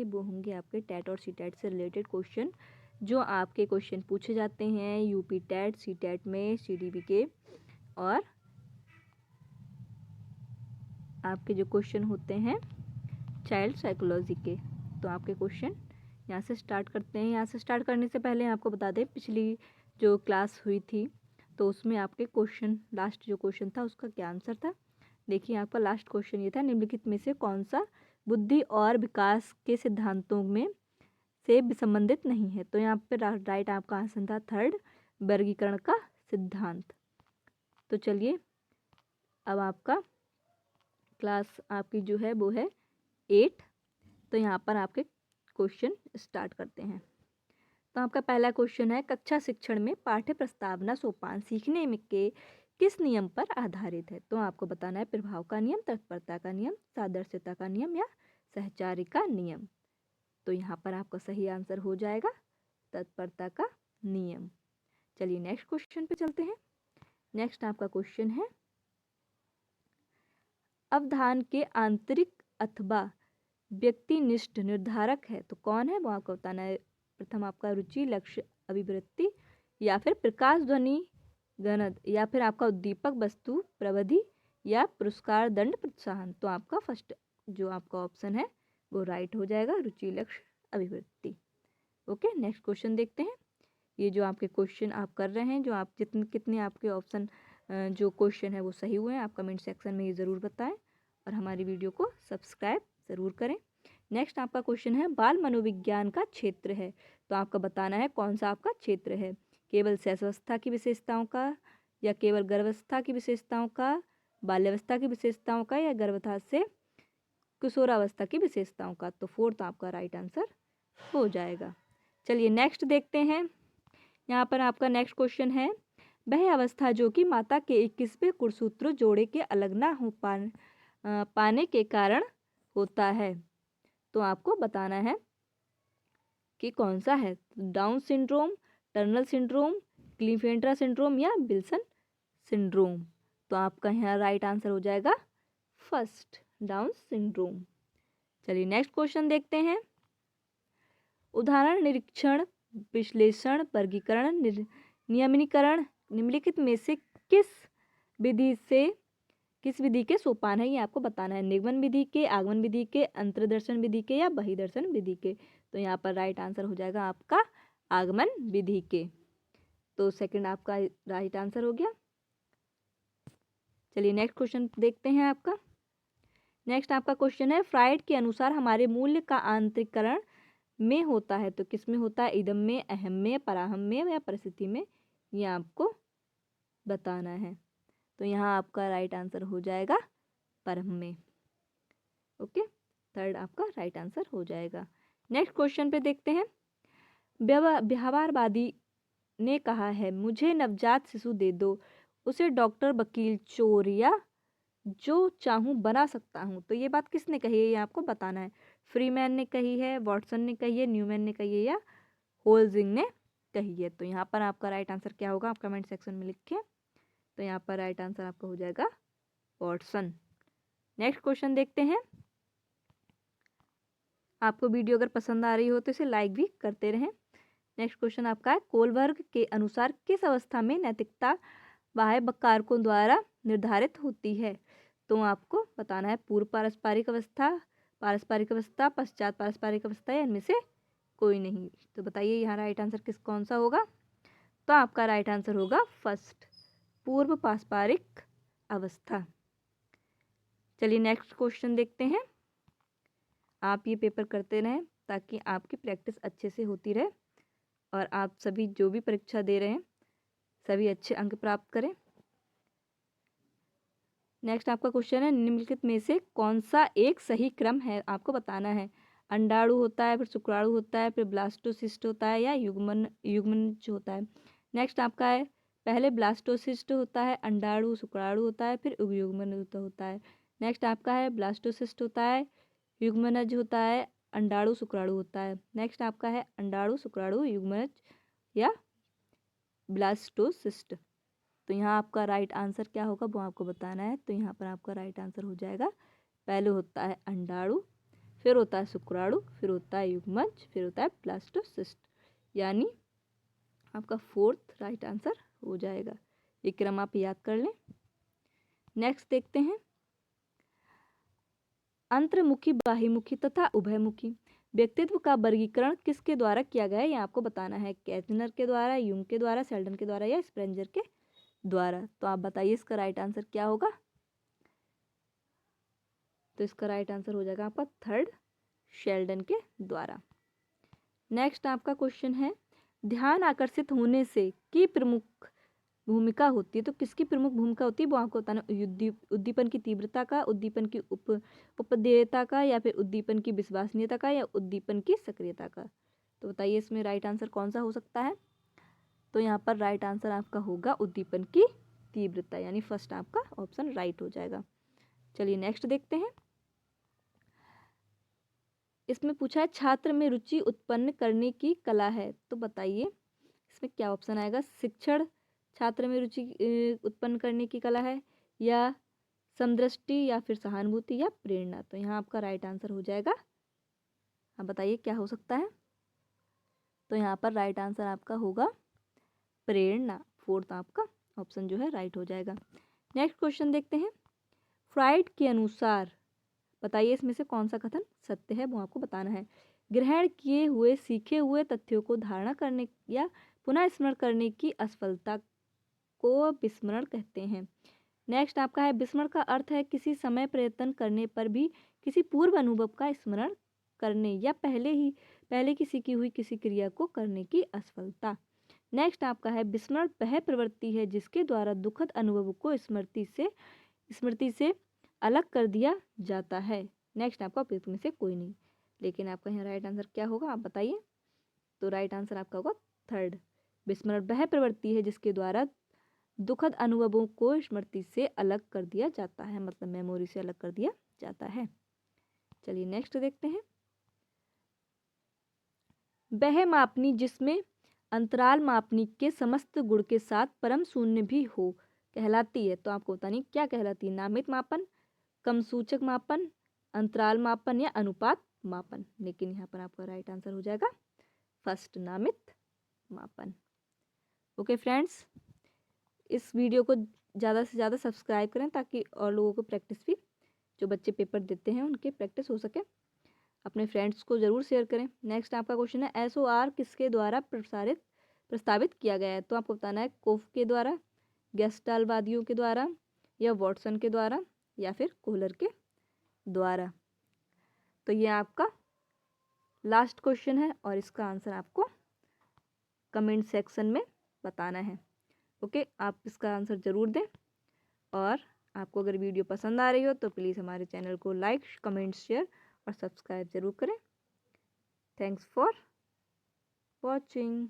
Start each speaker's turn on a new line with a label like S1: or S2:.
S1: वो होंगे आपके टेट और सी टेट से रिलेटेड क्वेश्चन, जो आपके क्वेश्चन पूछे जाते हैं यूपी टेट, सी टेट में, सीडीबी के, और आपके जो क्वेश्चन होते हैं चाइल्ड साइकोलॉजी के। तो आपके क्वेश्चन यहाँ से स्टार्ट करते हैं। यहाँ से स्टार्ट करने से पहले आपको बता दें, पिछली जो क्लास हुई थी तो उसमें आपके क्वेश्चन, लास्ट जो क्वेश्चन था उसका क्या आंसर था। देखिए आपका लास्ट क्वेश्चन ये था, निम्नलिखित में से कौन सा बुद्धि और विकास के सिद्धांतों में से संबंधित नहीं है। तो यहाँ पे राइट आपका आंसर था थर्ड, वर्गीकरण का सिद्धांत। तो चलिए अब आपका क्लास आपकी जो है वो है 8। तो यहाँ पर आपके क्वेश्चन स्टार्ट करते हैं। तो आपका पहला क्वेश्चन है, कक्षा शिक्षण में पाठ्य प्रस्तावना सोपान सीखने में के किस नियम पर आधारित है। तो आपको बताना है प्रभाव का नियम, तत्परता का नियम, सादृश्यता का नियम या सहचारी का नियम। तो यहाँ पर आपका सही आंसर हो जाएगा तत्परता का नियम। चलिए नेक्स्ट क्वेश्चन पे चलते हैं। नेक्स्ट आपका क्वेश्चन है, अवधान के आंतरिक अथवा व्यक्तिनिष्ठ निर्धारक है तो कौन है, वो आपको बताना है। प्रथम आपका रुचि, लक्ष्य, अभिवृत्ति, या फिर प्रकाश ध्वनि गणद, या फिर आपका उद्दीपक वस्तु प्रविधि, या पुरस्कार दंड प्रोत्साहन। तो आपका फर्स्ट जो आपका ऑप्शन है वो राइट हो जाएगा, रुचि, लक्ष्य, अभिवृत्ति। ओके नेक्स्ट क्वेश्चन देखते हैं। ये जो आपके क्वेश्चन आप कर रहे हैं, जो आप जितने कितने आपके ऑप्शन जो क्वेश्चन है वो सही हुए हैं, आप कमेंट सेक्शन में ये ज़रूर बताएं और हमारी वीडियो को सब्सक्राइब ज़रूर करें। नेक्स्ट आपका क्वेश्चन है, बाल मनोविज्ञान का क्षेत्र है तो आपका बताना है कौन सा आपका क्षेत्र है। केवल शैशवावस्था की विशेषताओं का, या केवल गर्भावस्था की विशेषताओं का, बाल्यावस्था की विशेषताओं का, या गर्भावस्था से किशोरावस्था की विशेषताओं का। तो फोर्थ आपका राइट आंसर हो जाएगा। चलिए नेक्स्ट देखते हैं। यहाँ पर आपका नेक्स्ट क्वेश्चन है, वह अवस्था जो कि माता के 21वें गुणसूत्र जोड़े के अलग ना हो पाने के कारण होता है। तो आपको बताना है कि कौन सा है, Down syndrome, Turner syndrome, Klinefelter syndrome, या विल्सन सिंड्रोम। तो आपका यहाँ राइट आंसर हो जाएगा फर्स्ट, डाउन सिंड्रोम। चलिए नेक्स्ट क्वेश्चन देखते हैं। उदाहरण, निरीक्षण, विश्लेषण, वर्गीकरण, नियमनीकरण निम्नलिखित में से किस विधि के सोपान है, ये आपको बताना है। निगमन विधि के, आगमन विधि के, अंतर्दर्शन विधि के, या बहिर्दर्शन विधि के। तो यहाँ पर राइट आंसर हो जाएगा आपका आगमन विधि के। तो सेकंड आपका राइट आंसर हो गया। चलिए नेक्स्ट क्वेश्चन देखते हैं आपका। नेक्स्ट आपका क्वेश्चन है, फ्राइड के अनुसार हमारे मूल्य का आंतरिकरण में होता है तो किस में होता है, इदम में, अहम में, पराहम में, या परिस्थिति में। ये आपको बताना है। तो यहाँ आपका राइट आंसर हो जाएगा परम में। ओके थर्ड आपका राइट आंसर हो जाएगा। नेक्स्ट क्वेश्चन पे देखते हैं। व्यवहारवादी ने कहा है, मुझे नवजात शिशु दे दो, उसे डॉक्टर, वकील, चोर या जो चाहूँ बना सकता हूँ। तो ये बात किसने कही है, ये आपको बताना है। फ्रीमैन ने कही है, वॉटसन ने कही है, न्यूमैन ने कही है, या होल्जिंग ने कही है। तो यहाँ पर आपका राइट आंसर क्या होगा, आप कमेंट सेक्शन में लिखिए। तो यहाँ पर राइट आंसर आपका हो जाएगा वॉटसन। नेक्स्ट क्वेश्चन देखते हैं। आपको वीडियो अगर पसंद आ रही हो तो इसे लाइक भी करते रहें। नेक्स्ट क्वेश्चन आपका है, कोलबर्ग के अनुसार किस अवस्था में नैतिकता बाह्य कारकों द्वारा निर्धारित होती है। तो आपको बताना है, पूर्व पारस्परिक अवस्था, पारस्परिक अवस्था, पश्चात पारस्परिक अवस्था, या इनमें से कोई नहीं। तो बताइए यहाँ राइट आंसर कौन सा होगा। तो आपका राइट आंसर होगा फर्स्ट, पूर्व पारस्परिक अवस्था। चलिए नेक्स्ट क्वेश्चन देखते हैं। आप ये पेपर करते रहें ताकि आपकी प्रैक्टिस अच्छे से होती रहे और आप सभी जो भी परीक्षा दे रहे हैं सभी अच्छे अंक प्राप्त करें। नेक्स्ट आपका क्वेश्चन है, निम्नलिखित में से कौन सा एक सही क्रम है, आपको बताना है। अंडाणु होता है, फिर शुक्राणु होता है, फिर ब्लास्टोसिस्ट होता है, या युग्मनज होता है। नेक्स्ट आपका है, पहले ब्लास्टोसिस्ट होता है, अंडाणु, शुक्राणु होता है, फिर युग्मनज होता है। नेक्स्ट आपका है, ब्लास्टोसिस्ट होता है, युग्मनज होता है, अंडाणु, शुक्राणु होता है। नेक्स्ट आपका है, अंडाणु, शुक्राणु, युग्मनज, या ब्लास्टोसिस्ट। तो यहाँ आपका राइट आंसर क्या होगा वो आपको बताना है। तो यहाँ पर आपका राइट आंसर हो जाएगा, पहले होता है अंडाणु, फिर होता है शुक्राणु, फिर होता है युग्मज, फिर होता है ब्लास्टोसिस्ट, यानी आपका फोर्थ राइट आंसर हो जाएगा। ये क्रम आप याद कर लें। नेक्स्ट देखते हैं, अंतर्मुखी, बाह्यमुखी तथा उभयमुखी व्यक्तित्व का वर्गीकरण किसके द्वारा किया गया है, ये आपको बताना है। केजनर के द्वारा, यूंग के द्वारा, शेल्डन के द्वारा या स्प्रेंजर के द्वारा। तो आप बताइए इसका राइट आंसर क्या होगा। तो इसका राइट आंसर हो जाएगा आपका थर्ड, शेल्डन के द्वारा। नेक्स्ट आपका क्वेश्चन है, ध्यान आकर्षित होने से की प्रमुख भूमिका होती है, तो किसकी प्रमुख भूमिका होती है वो आपको बताना। उद्दीपन की तीव्रता का, उद्दीपन की उपदेयता का, या फिर उद्दीपन की विश्वसनीयता का, या उद्दीपन की सक्रियता का। तो बताइए इसमें राइट आंसर कौन सा हो सकता है। तो यहाँ पर राइट आंसर आपका होगा उद्दीपन की तीव्रता, यानी फर्स्ट आपका ऑप्शन राइट हो जाएगा। चलिए नेक्स्ट देखते हैं, इसमें पूछा है छात्र में रुचि उत्पन्न करने की कला है, तो बताइए इसमें क्या ऑप्शन आएगा। शिक्षण छात्र में रुचि उत्पन्न करने की कला है, या समदृष्टि, या फिर सहानुभूति, या प्रेरणा। तो यहाँ आपका राइट आंसर हो जाएगा, आप बताइए क्या हो सकता है। तो यहाँ पर राइट आंसर आपका होगा प्रेरणा, फोर्थ आपका ऑप्शन जो है राइट हो जाएगा। नेक्स्ट क्वेश्चन देखते हैं, फ्राइड के अनुसार बताइए इसमें से कौन सा कथन सत्य है, वो आपको बताना है। ग्रहण किए हुए सीखे हुए तथ्यों को धारणा करने या पुनः स्मरण करने की असफलता को विस्मरण कहते हैं। नेक्स्ट आपका है, विस्मरण का अर्थ है किसी समय प्रयत्न करने पर भी किसी पूर्व अनुभव का स्मरण करने या पहले की सीखी हुई किसी क्रिया को करने की असफलता। नेक्स्ट आपका है, विस्मरण वह प्रवृत्ति है जिसके द्वारा दुखद अनुभव को स्मृति से अलग कर दिया जाता है। नेक्स्ट आपका उपयुक्त में से कोई नहीं, लेकिन आपका यहाँ राइट आंसर क्या होगा आप बताइए। तो राइट आंसर आपका होगा थर्ड, विस्मरण वह प्रवृत्ति है जिसके द्वारा दुखद अनुभवों को स्मृति से अलग कर दिया जाता है, मतलब मेमोरी से अलग कर दिया जाता है। चलिए नेक्स्ट देखते हैं, वह मापनी जिसमें अंतराल मापनी के समस्त गुण के साथ परम शून्य भी हो कहलाती है। तो आपको बतानी क्या कहलाती है, नामित मापन, कम सूचक मापन, अंतराल मापन, या अनुपात मापन। लेकिन यहाँ पर आपका राइट आंसर हो जाएगा फर्स्ट, नामित मापन। ओके फ्रेंड्स, इस वीडियो को ज़्यादा से ज़्यादा सब्सक्राइब करें ताकि और लोगों को प्रैक्टिस भी, जो बच्चे पेपर देते हैं उनके प्रैक्टिस हो सके। अपने फ्रेंड्स को ज़रूर शेयर करें। नेक्स्ट आपका क्वेश्चन है, SOR किसके द्वारा प्रस्तावित किया गया है। तो आपको बताना है कोफ के द्वारा, गेस्टाल्टवादियों के द्वारा, या वॉटसन के द्वारा, या फिर कोहलर के द्वारा। तो ये आपका लास्ट क्वेश्चन है और इसका आंसर आपको कमेंट सेक्शन में बताना है। ओके, आप इसका आंसर ज़रूर दें, और आपको अगर वीडियो पसंद आ रही हो तो प्लीज़ हमारे चैनल को लाइक, कमेंट, शेयर और सब्सक्राइब ज़रूर करें। Thanks for watching.